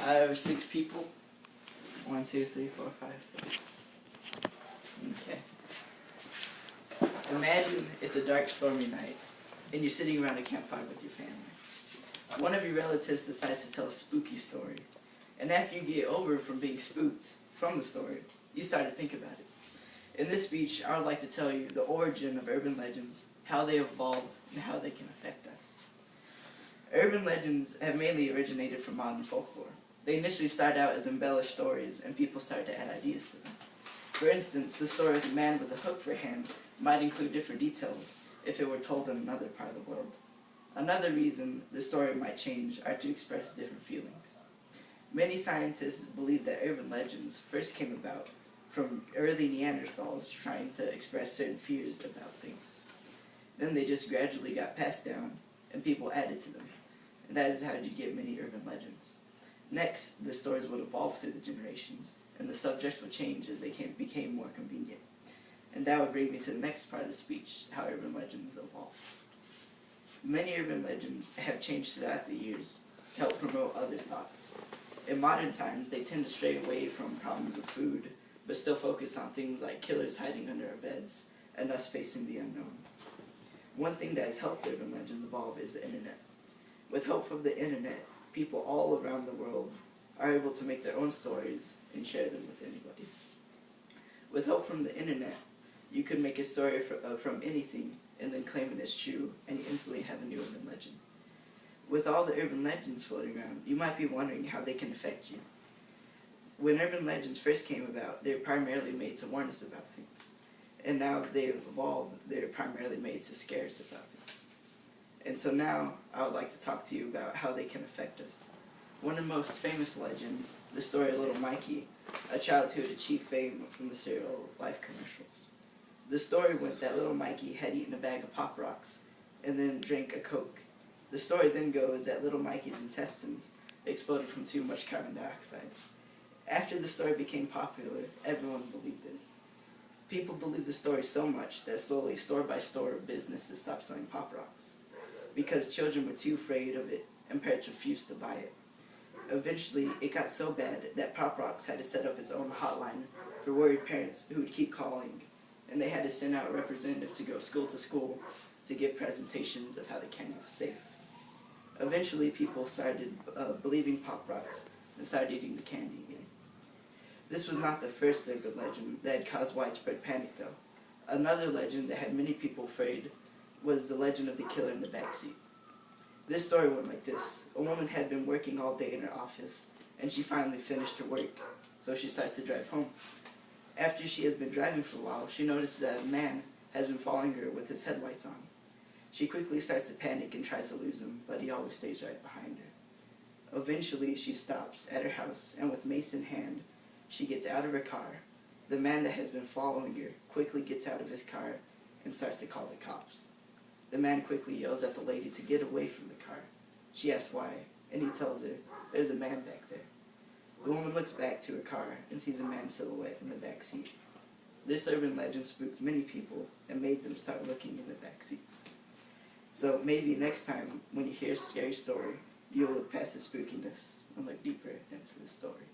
I have 6 people. 1, 2, 3, 4, 5, 6. Okay. Imagine it's a dark, stormy night, and you're sitting around a campfire with your family. One of your relatives decides to tell a spooky story, and after you get over from being spooked from the story, you start to think about it. In this speech, I would like to tell you the origin of urban legends, how they evolved, and how they can affect us. Urban legends have mainly originated from modern folklore. They initially started out as embellished stories, and people started to add ideas to them. For instance, the story of the man with a hook for a hand might include different details if it were told in another part of the world. Another reason the story might change are to express different feelings. Many scientists believe that urban legends first came about from early Neanderthals trying to express certain fears about things. Then they just gradually got passed down, and people added to them. And that is how you get many urban legends. Next, the stories would evolve through the generations, and the subjects would change as they became more convenient. And that would bring me to the next part of the speech, how urban legends evolve. Many urban legends have changed throughout the years to help promote other thoughts. In modern times, they tend to stray away from problems of food, but still focus on things like killers hiding under our beds, and us facing the unknown. One thing that has helped urban legends evolve is the internet. With help from the internet, people all around the world are able to make their own stories and share them with anybody. With help from the internet, you could make a story from anything and then claim it as true, and you instantly have a new urban legend. With all the urban legends floating around, you might be wondering how they can affect you. When urban legends first came about, they were primarily made to warn us about things. And now they've evolved, they're primarily made to scare us about things. And so now, I would like to talk to you about how they can affect us. One of the most famous legends, the story of Little Mikey, a child who had achieved fame from the cereal Life commercials. The story went that Little Mikey had eaten a bag of Pop Rocks and then drank a Coke. The story then goes that Little Mikey's intestines exploded from too much carbon dioxide. After the story became popular, everyone believed it. People believed the story so much that slowly, store by store, businesses stopped selling Pop Rocks because children were too afraid of it and parents refused to buy it. Eventually, it got so bad that Pop Rocks had to set up its own hotline for worried parents who would keep calling, and they had to send out a representative to go school to school to give presentations of how the candy was safe. Eventually, people started believing Pop Rocks and started eating the candy again. This was not the first urban legend that had caused widespread panic, though. Another legend that had many people afraid was the legend of the killer in the backseat. This story went like this. A woman had been working all day in her office, and she finally finished her work, so she starts to drive home. After she has been driving for a while, she notices that a man has been following her with his headlights on. She quickly starts to panic and tries to lose him, but he always stays right behind her. Eventually, she stops at her house, and with mace in hand, she gets out of her car. The man that has been following her quickly gets out of his car and starts to call the cops. The man quickly yells at the lady to get away from the car. She asks why, and he tells her, "There's a man back there." The woman looks back to her car and sees a man's silhouette in the back seat. This urban legend spooked many people and made them start looking in the back seats. So maybe next time when you hear a scary story, you'll look past the spookiness and look deeper into the story.